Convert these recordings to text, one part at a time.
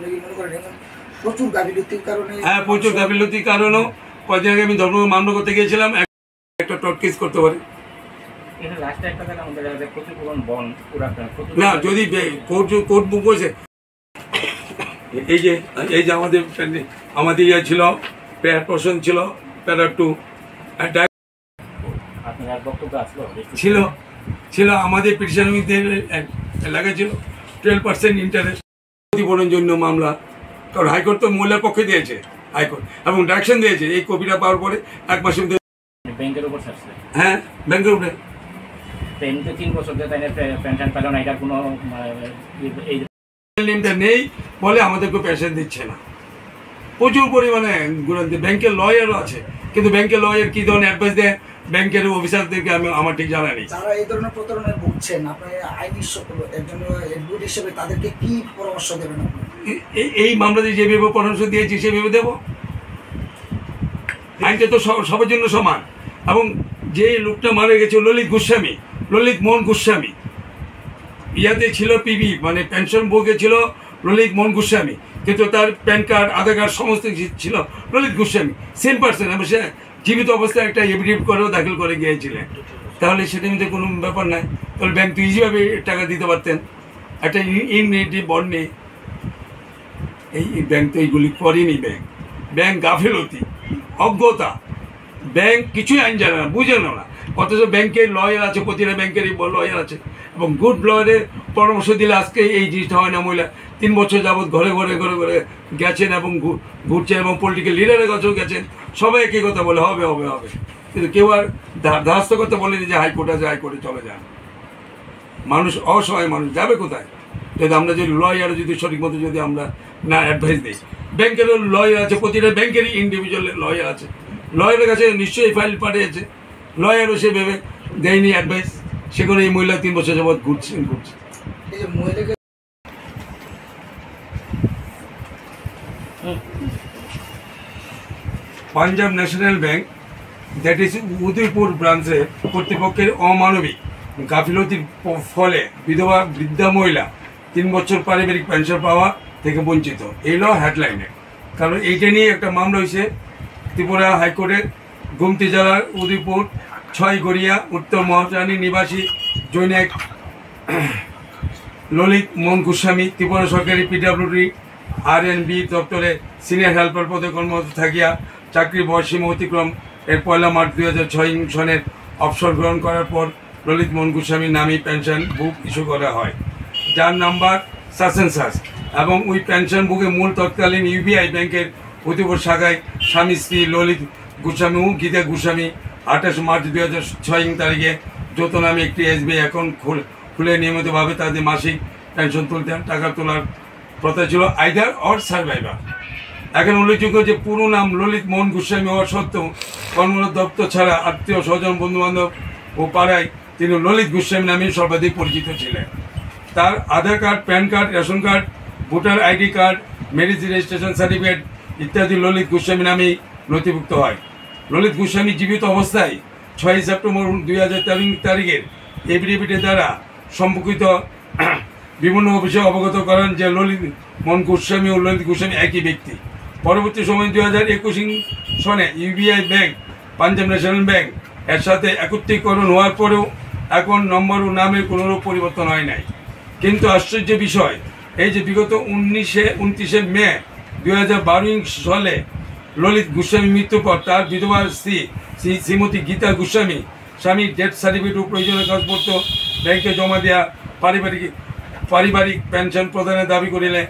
আপনি কি মনে করেন প্রচুর গাফিলতির কারণে? হ্যাঁ, প্রচুর গাফিলতির কারণেও কয়েকদিন আগে আমি ধর্ম মান্য করতে গিয়েছিলাম, একটা টটকেস করতে পারে না যদি কোর্ট বুক হয়েছে। এই যে আমাদের ইয়ে ছিল, প্যারা পোর্শন ছিল, প্যারা 2 ছিল আমাদের পিটিশনদের এলাকায় ছিল 12% ইন্টারেস্ট ক্ষতিপূরণের জন্য মামলা। কারণ হাইকোর্ট তো মহিলার পক্ষে দিয়েছে, হাইকোর্ট এবং ডাইরেকশন দিয়েছে এই কপিটা পাওয়ার পরে 1 মাসের মধ্যে ব্যাংকের উপর ছাড়ছে। হ্যাঁ, ব্যাংকের উপরে 3 বছর ধরে পেনশন পেল না, এটা কোনো নেই বলে আমাদেরকে পেনশন দিচ্ছে না। প্রচুর পরিমাণে ব্যাংকের লয়ারও আছে, কিন্তু ব্যাংকের লয়ার কি ধরনের অ্যাডভাইস দেয় ব্যাংকের অফিসারদেরকে আমার ঠিক জানা নেই। যারা এই ধরনের প্রতারণায় ভুগছেন, আপনি আইনি একজন অ্যাডভোকেট হিসেবে তাদেরকে কি পরামর্শ দেবেন? এই মামলাতে যেভাবে পরামর্শ দিয়েছি সেভাবে দেব। আইনটা তো সবার জন্য সমান। এবং যে লোকটা মারা গেছে ললিত মোহন গোস্বামী, ইয়াতে ছিল পিবি মানে পেনশন বুকে ছিল ললিত মোহন গোস্বামী, কিন্তু তার প্যান কার্ড, আধার কার্ড সমস্ত ছিল ললিত গোস্বামী, সেম পার্সন। এবং সে জীবিত অবস্থায় একটা এফিডেভিট করেও দাখিল করে গিয়েছিলেন। তাহলে সেটার মধ্যে কোনো ব্যাপার নাই। তাহলে ব্যাংক তো ইজিভাবে টাকা দিতে পারতেন, একটা ইনএটি বন্ড নেই। এই ব্যাংক তো এইগুলি করেনি। ব্যাংক গাফিলতি, অজ্ঞতা, ব্যাংক কিছুই আইন জানে না, বুঝে না। অথচ ব্যাংকের লয়ার আছে, প্রতিটা ব্যাংকেরই লয়ার আছে, এবং গুড লয়ারের পরামর্শ দিলে আজকে এই জিনিসটা হয় না। মহিলা 3 বছর যাবৎ ঘরে গেছেন এবং ঘুরছেন, এবং পলিটিক্যাল লিডারের কাছেও গেছেন, সবাই একই কথা বলে হবে। কিন্তু কেউ আর ধারস্থ করতে বলেনি যে হাইকোর্টে চলে যান। মানুষ অসহায়, মানুষ যাবে কোথায়? যদি আমরা যদি লয়ার যদি সঠিক মতো যদি আমরা না অ্যাডভাইস দিই। ব্যাংকেরও লয়ার আছে, প্রতিটা ব্যাংকেরই ইন্ডিভিজুয়াল লয়ার আছে, লয়ারের কাছে নিশ্চয়ই ফাইল পাঠিয়েছে, লয়ারও সে ভেবে দেয়নি অ্যাডভাইস। সেখানে এই মহিলা 3 বছর যাবৎ ঘুরছে। Punjab national bank, that is Udaipur ব্রাঞ্চে কর্তৃপক্ষের অমানবিক গাফিলতির ফলে বৃদ্ধা মহিলা 3 বছর পারিবারিক পেনশন পাওয়া থেকে বঞ্চিত। এই হলো হেডলাইনে। কারণ এইটা নিয়ে একটা মামলা হয়েছে ত্রিপুরা হাইকোর্টের গোমতী জেলার উদয়পুর 6 গড়িয়া উত্তর মহারানী নিবাসী জৈনিক ললিত মোহন গোস্বামী ত্রিপুরা সরকারি পিডব্লিউডি RNB দপ্তরে সিনিয়র হেল্পার পদে কর্মরত থাকিয়া চাকরির বয়সীমা অতিক্রম এর 1 মার্চ 2006 সনের অবসর গ্রহণ করার পর ললিত মোহন গোস্বামীর নামে পেনশন বুক ইস্যু করা হয়, যার নাম্বার সাসেন্সাস, এবং ওই পেনশন বুকে মূল তৎকালীন UBI ব্যাংকের উদয়পুর শাখায় স্বামী স্ত্রী ললিত গোস্বামী ও গীতা গোস্বামী 28 মার্চ 2006 তারিখে যৌথ নামে একটি SBI অ্যাকাউন্ট খুলে নিয়মিতভাবে তাদের মাসিক পেনশন তুলতেন। টাকা তোলার প্রথা ছিল আইদার অর সার্ভাইভার। এখন উল্লেখযোগ্য যে পুরো নাম ললিত মোহন গোস্বামী হওয়া সত্ত্বেও কর্মরত দপ্তর ছাড়া আত্মীয় স্বজন বন্ধুবান্ধব ও পাড়ায় তিনি ললিত গোস্বামী নামেই সর্বাধিক পরিচিত ছিলেন। তার Aadhaar card, PAN card, ration card, voter ID card, marriage registration certificate ইত্যাদি ললিত গোস্বামী নামেই নথিভুক্ত হয়। ললিত গোস্বামী জীবিত অবস্থায় 6 সেপ্টেম্বর 2013 তারিখের এফিডেভিটের দ্বারা সম্পর্কিত বিভিন্ন অফিসে অবগত করেন যে ললিত মোহন গোস্বামী ও ললিত গোস্বামী একই ব্যক্তি। পরবর্তী সময় 2021 সনে UBI bank, Punjab national bank এর সাথে একত্রীকরণ হওয়ার পরেও অ্যাকাউন্ট নম্বর ও নামের কোনোরূপ পরিবর্তন হয় নাই। কিন্তু আশ্চর্য বিষয় এই যে বিগত 29 মে 2012 সালে ললিত গোস্বামী মৃত্যুর পর তার বিধবা স্ত্রী শ্রীমতী গীতা গোস্বামী স্বামী ডেথ সার্টিফিকেট ও প্রয়োজনীয় কাগজপত্র ব্যাংকে জমা দেওয়া পারিবারিক পেনশন প্রদানের দাবি করিলে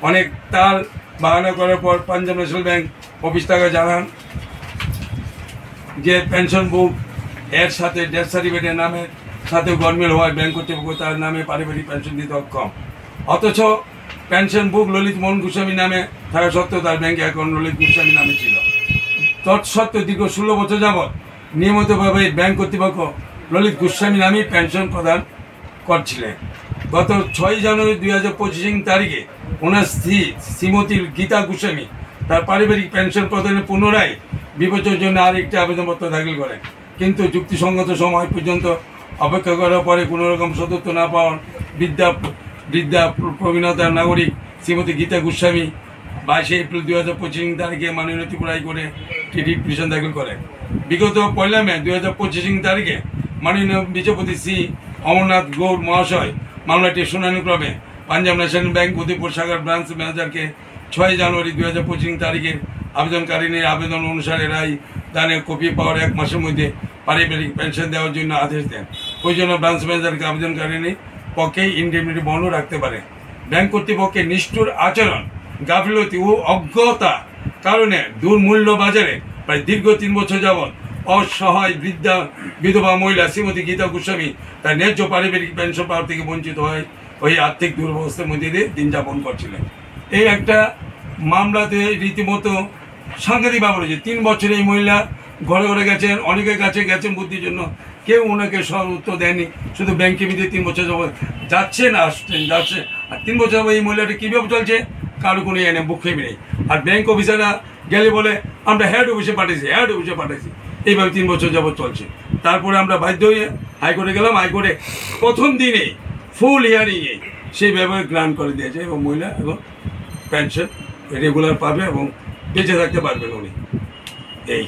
অনেক তাল বাহানা করার পর পাঞ্জাব ন্যাশনাল ব্যাংক অফিস থেকে জানান যে পেনশন বুক এর সাথে ডেথ সার্টিফিকেটের নামের সাথে গরমিল হওয়ায় ব্যাংক কর্তৃপক্ষ তার নামে পারিবারিক পেনশন দিতে অক্ষম। অথচ পেনশন বুক ললিত মোহন গোস্বামী নামে থাকা সত্ত্বেও তার ব্যাংক অ্যাকাউন্ট ললিত গোস্বামী নামে ছিল। তৎসত্ত্বেও দীর্ঘ 16 বছর যাবৎ নিয়মিতভাবে ব্যাংক কর্তৃপক্ষ ললিত গোস্বামী নামেই পেনশন প্রদান করছিলেন। গত 6 জানুয়ারি 2025 তারিখে ওনার স্ত্রী শ্রীমতী গীতা গোস্বামী তার পারিবারিক পেনশন প্রদানের পুনরায় বিবেচনার জন্য আরেকটি আবেদনপত্র দাখিল করেন, কিন্তু যুক্তিসঙ্গত সময় পর্যন্ত অপেক্ষা করার পরে কোনো রকম সদুত্তর না পাওয়ার বৃদ্ধা প্রবীণতার নাগরিক শ্রীমতী গীতা গোস্বামী 22 এপ্রিল 2025 তারিখে মাননীয় ত্রিপুরা হাইকোর্টে রিট পিটিশন দাখিল করে। বিগত 1 মে 2025 তারিখে মাননীয় বিচারপতি শ্রী অমরনাথ গৌর মহাশয় মামলাটি শুনানিক্রমে পাঞ্জাব ন্যাশনাল ব্যাংক উদয়পুর শাখার ব্রাঞ্চ ম্যানেজারকে 6 জানুয়ারি 2025 তারিখে আবেদনকারিনীর আবেদন অনুসারে রায় দানের কপি পাওয়ার 1 মাসের মধ্যে পারিবারিক পেনশন দেওয়ার জন্য আদেশ দেন। প্রয়োজনীয় ব্রাঞ্চ ম্যানেজারকে আবেদনকারিনীর পক্ষে ইনডেমনিটি বন্ধ রাখতে পারে। ব্যাংক কর্তৃপক্ষের নিষ্ঠুর আচরণ, গাফিলতি ও অজ্ঞতা কারণে দুর্মূল্য বাজারে প্রায় দীর্ঘ 3 বছর যাবৎ অসহায় বিধবা মহিলা শ্রীমতী গীতা গোস্বামী তার ন্যায্য পারিবারিক পেনশন পাওয়ার থেকে বঞ্চিত হয় ওই আর্থিক দুরবস্থার মধ্যে দিয়ে দিন যাপন করছিলেন। এই একটা মামলাতে রীতিমতো সাংঘাতিক ব্যাপার হয়েছে। 3 বছরে এই মহিলা ঘরে ঘরে গেছেন, অনেকের কাছে গেছেন বুদ্ধির জন্য, কেউ ওনাকে সব উত্তর দেয়নি। শুধু ব্যাংকে ভিতরে 3 বছর যাবৎ যাচ্ছেন আসছেন যাচ্ছে, আর 3 বছর যাবৎ এই মহিলাটা কীভাবে চলছে কারো কোনো এনে মুখে নেই। আর ব্যাংক অফিসাররা গেলে বলে আমরা হেড অফিসে পাঠাইছি, এইভাবে 3 বছর যাবৎ চলছে। তারপরে আমরা বাধ্য হয়ে হাইকোর্টে গেলাম। হাইকোর্টে প্রথম দিনে ফুল হিয়ারিংয়ে সেই ব্যাপারে গ্রান্ট করে দিয়েছে এবং মহিলা এবং পেনশন রেগুলার পাবে এবং বেঁচে থাকতে পারবেন উনি। এই